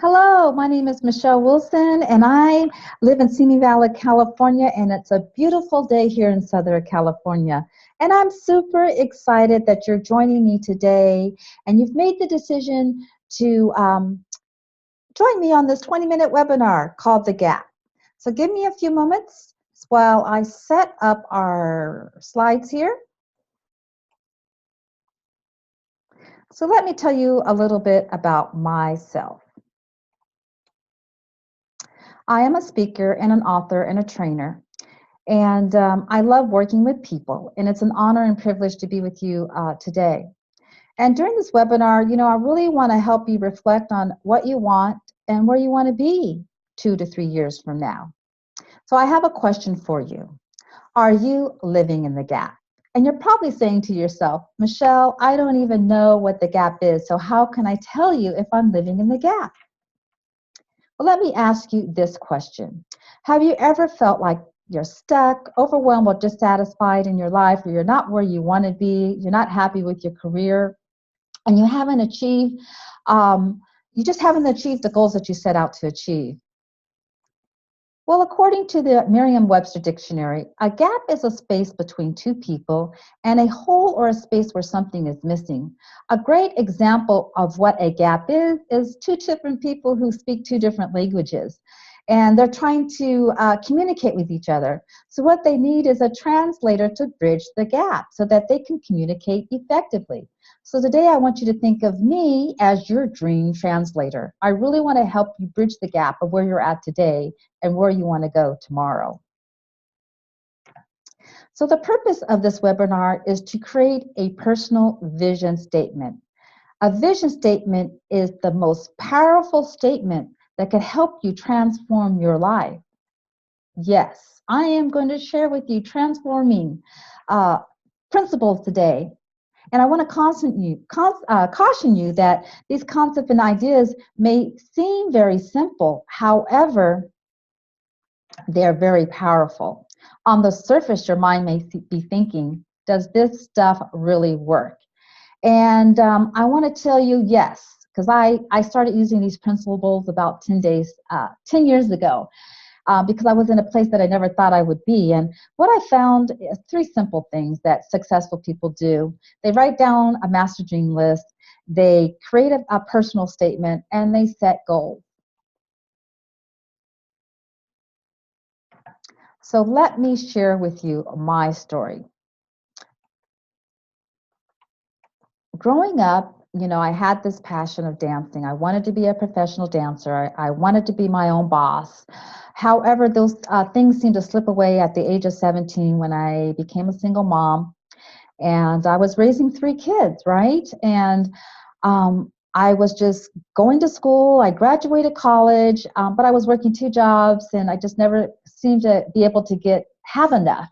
Hello, my name is Michelle Wilson, and I live in Simi Valley, California, and it's a beautiful day here in Southern California. And I'm super excited that you're joining me today, and you've made the decision to join me on this 20-minute webinar called The Gap. So give me a few moments while I set up our slides here. So let me tell you a little bit about myself. I am a speaker and an author and a trainer, and I love working with people, and it's an honor and privilege to be with you today. And during this webinar, I really want to help you reflect on what you want and where you want to be 2 to 3 years from now. So I have a question for you. Are you living in the gap? And you're probably saying to yourself, Michelle, I don't even know what the gap is, so how can I tell you if I'm living in the gap? Well, let me ask you this question. Have you ever felt like you're stuck, overwhelmed, or dissatisfied in your life, or you're not where you want to be, you're not happy with your career, and you just haven't achieved the goals that you set out to achieve? Well, according to the Merriam-Webster dictionary, a gap is a space between two people and a hole or a space where something is missing. A great example of what a gap is two different people who speak two different languages. And they're trying to communicate with each other. So what they need is a translator to bridge the gap so that they can communicate effectively. So today I want you to think of me as your dream translator. I really want to help you bridge the gap of where you're at today and where you want to go tomorrow. So the purpose of this webinar is to create a personal vision statement. A vision statement is the most powerful statement that can help you transform your life. Yes, I am going to share with you transforming principles today. And I want to caution you that these concepts and ideas may seem very simple. However, they're very powerful. On the surface, your mind may be thinking, does this stuff really work? And I want to tell you yes, because I started using these principles about 10 years ago. Because I was in a place that I never thought I would be. And what I found is 3 simple things that successful people do. They write down a master dream list, they create a personal statement, and they set goals. So let me share with you my story. Growing up, I had this passion of dancing. I wanted to be a professional dancer. I wanted to be my own boss. However, those things seemed to slip away at the age of 17 when I became a single mom. And I was raising 3 kids, right? And I was just going to school. I graduated college, but I was working 2 jobs, and I just never seemed to be able to have enough.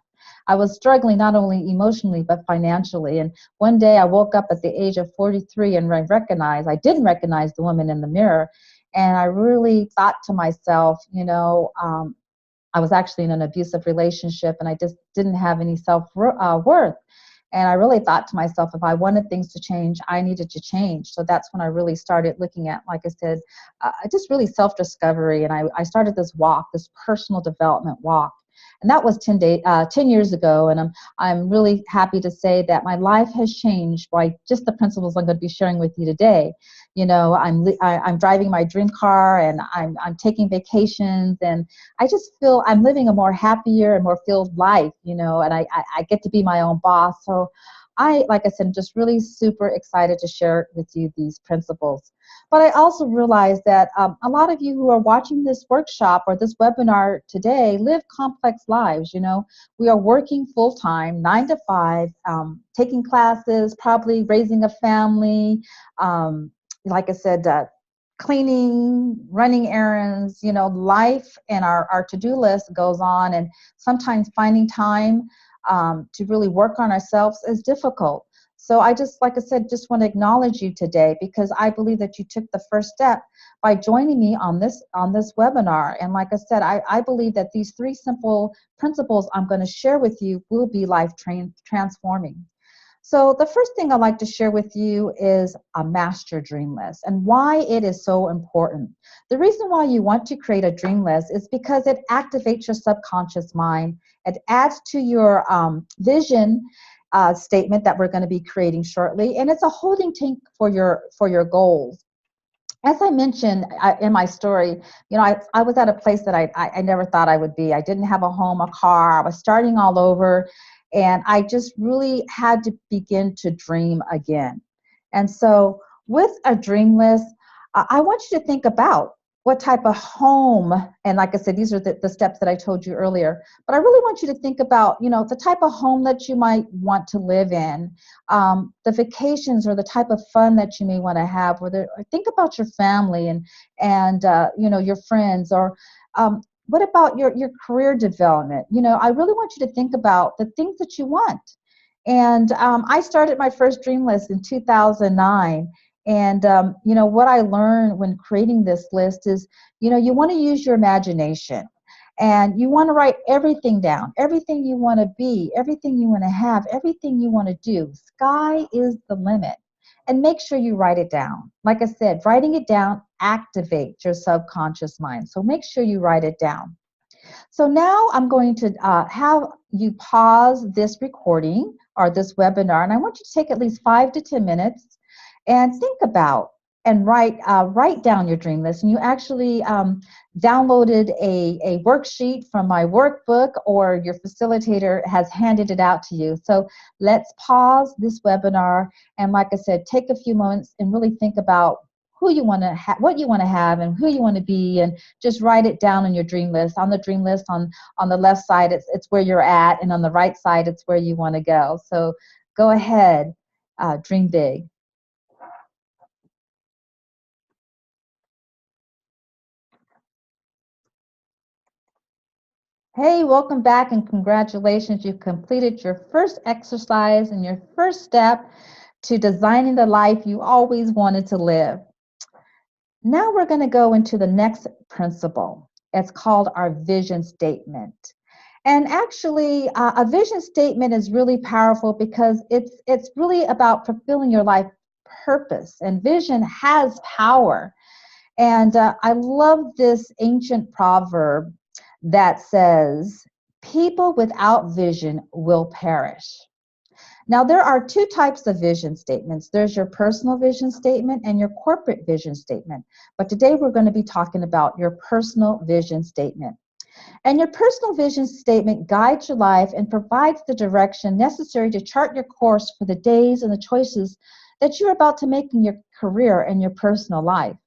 I was struggling not only emotionally but financially. And one day I woke up at the age of 43 and I didn't recognize the woman in the mirror. And I really thought to myself, I was actually in an abusive relationship and I just didn't have any self-worth. And I really thought to myself, if I wanted things to change, I needed to change. So that's when I really started looking at, like I said, just really self-discovery. And I started this personal development walk. And that was 10 years ago. And I'm really happy to say that my life has changed by just the principles I'm going to be sharing with you today. I'm driving my dream car, and I'm taking vacations, and I just feel I'm living a more happier and more filled life, and I get to be my own boss. So like I said, I'm just really super excited to share with you these principles. But I also realize that a lot of you who are watching this workshop or this webinar today live complex lives. We are working full-time, 9 to 5, taking classes, probably raising a family, like I said, cleaning, running errands, life and our to-do list goes on, and sometimes finding time to really work on ourselves is difficult. So I just, like I said, just want to acknowledge you today, because I believe that you took the first step by joining me on this webinar. And like I said, I believe that these 3 simple principles I'm going to share with you will be life transforming. So the first thing I'd like to share with you is a master dream list and why it is so important. The reason why you want to create a dream list is because it activates your subconscious mind. It adds to your vision statement that we're going to be creating shortly, and it's a holding tank for your goals. As I mentioned in my story, I was at a place that I never thought I would be. I didn't have a home, a car. I was starting all over, and I just really had to begin to dream again. And so, with a dream list, I want you to think about what type of home, and like I said, these are the steps that I told you earlier, but I really want you to think about, the type of home that you might want to live in, the vacations or the type of fun that you may want to have, or think about your family and your friends, or what about your career development? I really want you to think about the things that you want. And I started my first dream list in 2009. And, what I learned when creating this list is, you want to use your imagination, and you want to write everything down, everything you want to be, everything you want to have, everything you want to do. Sky is the limit. And make sure you write it down. Like I said, writing it down activates your subconscious mind. So make sure you write it down. So now I'm going to have you pause this recording or this webinar, and I want you to take at least 5 to 10 minutes and think about and write down your dream list. And you actually downloaded a worksheet from my workbook, or your facilitator has handed it out to you. So let's pause this webinar, and like I said, take a few moments and really think about who you want to have, what you want to have, and who you want to be, and just write it down on your dream list. On the dream list, on the left side, it's where you're at, and on the right side, it's where you want to go. So go ahead, dream big. Hey, welcome back, and congratulations. You've completed your first exercise and your first step to designing the life you always wanted to live. Now we're going to go into the next principle. It's called our vision statement. And actually, a vision statement is really powerful because it's really about fulfilling your life purpose. And vision has power. And I love this ancient proverb that says, people without vision will perish. Now, there are two types of vision statements. There's your personal vision statement and your corporate vision statement. But today we're going to be talking about your personal vision statement. And your personal vision statement guides your life and provides the direction necessary to chart your course for the days and the choices that you're about to make in your career and your personal life.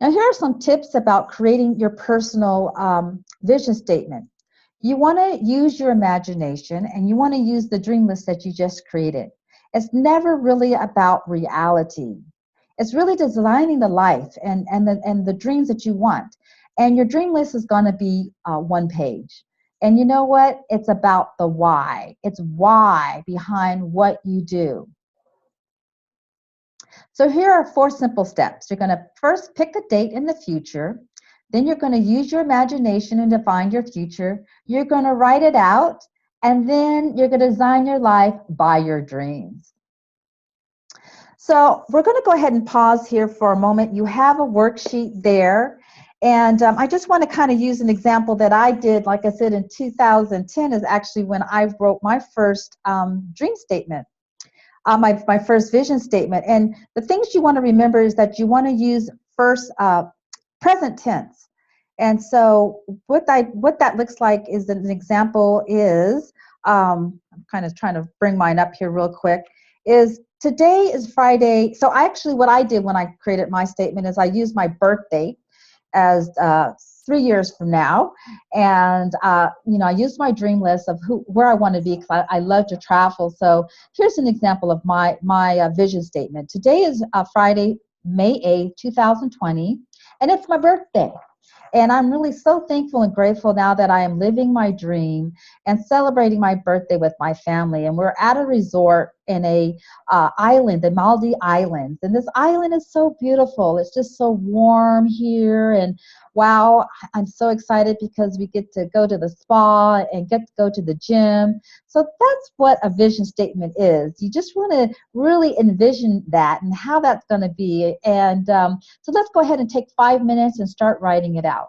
Now, here are some tips about creating your personal vision statement. You want to use your imagination, and you want to use the dream list that you just created. It's never really about reality. It's really designing the life and the dreams that you want. And your dream list is going to be one page. And you know what? It's about the why. It's why behind what you do. So here are 4 simple steps. You're going to first pick a date in the future. Then you're going to use your imagination and define your future. You're going to write it out. And then you're going to design your life by your dreams. So we're going to go ahead and pause here for a moment. You have a worksheet there. And I just want to kind of use an example that I did, like I said, in 2010 is actually when I wrote my first dream statement. My first vision statement. And the things you want to remember is that you want to use first present tense. And so what that looks like is an example is, I'm kind of trying to bring mine up here real quick, is today is Friday. So what I did when I created my statement is I used my birthday as 3 years from now, and I used my dream list of where I want to be, because I love to travel. So here's an example of my vision statement. Today is Friday, May 8th, 2020, and it's my birthday. And I'm really so thankful and grateful now that I am living my dream and celebrating my birthday with my family. And we're at a resort in a island, the Maldives Islands. And this island is so beautiful. It's just so warm here. And wow, I'm so excited because we get to go to the spa and get to go to the gym. So that's what a vision statement is. You just want to really envision that and how that's going to be. And so let's go ahead and take 5 minutes and start writing it out.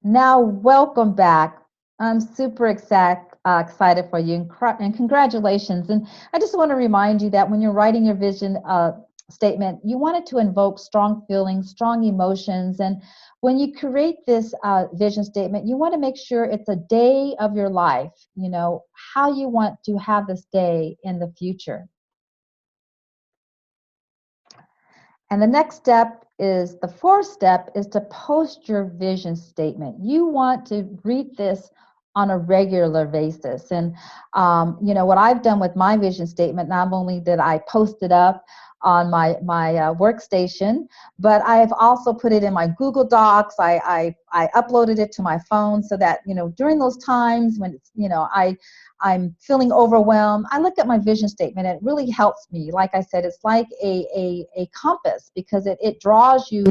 Now, welcome back. I'm super excited for you and congratulations. And I just want to remind you that when you're writing your vision statement, you want it to invoke strong feelings, strong emotions. And when you create this vision statement, you want to make sure it's a day of your life, you know, how you want to have this day in the future. And the next step is the fourth step is to post your vision statement. You want to read this on a regular basis. And, you know, what I've done with my vision statement, not only did I post it up on my workstation, but I've also put it in my Google Docs. I uploaded it to my phone so that, you know, during those times when it's, you know, I'm feeling overwhelmed, I look at my vision statement and it really helps me. Like I said, it's like a compass because it draws you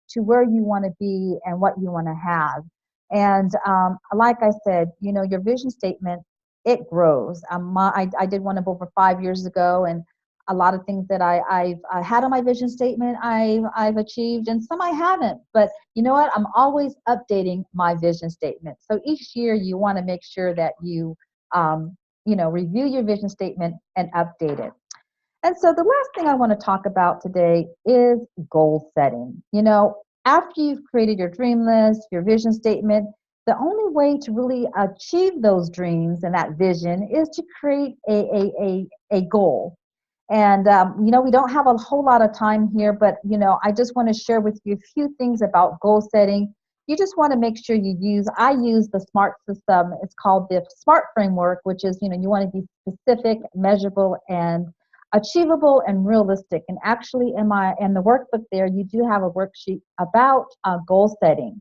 to where you want to be and what you want to have. And like I said, you know, your vision statement, it grows. I did one of over 5 years ago, and a lot of things that I had on my vision statement I've achieved, and some I haven't. But you know what? I'm always updating my vision statement. So each year you want to make sure that you know, review your vision statement and update it. And so the last thing I want to talk about today is goal setting. You know, after you've created your dream list, your vision statement, the only way to really achieve those dreams and that vision is to create a goal. And, you know, we don't have a whole lot of time here, but, you know, I just want to share with you a few things about goal setting. You just want to make sure I use the SMART system. It's called the SMART framework, which is, you know, you want to be specific, measurable, and achievable and realistic. And actually in the workbook there, you do have a worksheet about goal setting.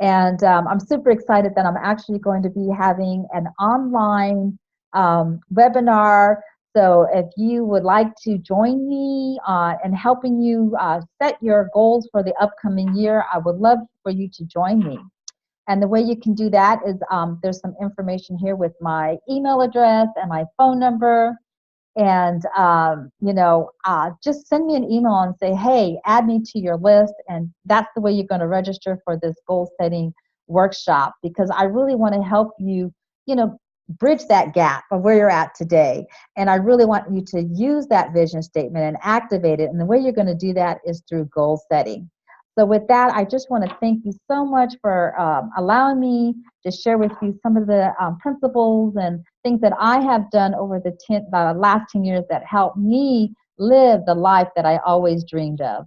And I'm super excited that I'm actually going to be having an online webinar. So if you would like to join me in helping you set your goals for the upcoming year, I would love for you to join me. And the way you can do that is there's some information here with my email address and my phone number. And, you know, just send me an email and say, hey, add me to your list. And that's the way you're going to register for this goal setting workshop, because I really want to help you, you know, bridge that gap of where you're at today. And I really want you to use that vision statement and activate it. And the way you're going to do that is through goal setting. So with that, I just want to thank you so much for allowing me to share with you some of the principles and things that I have done over the last 10 years that helped me live the life that I always dreamed of.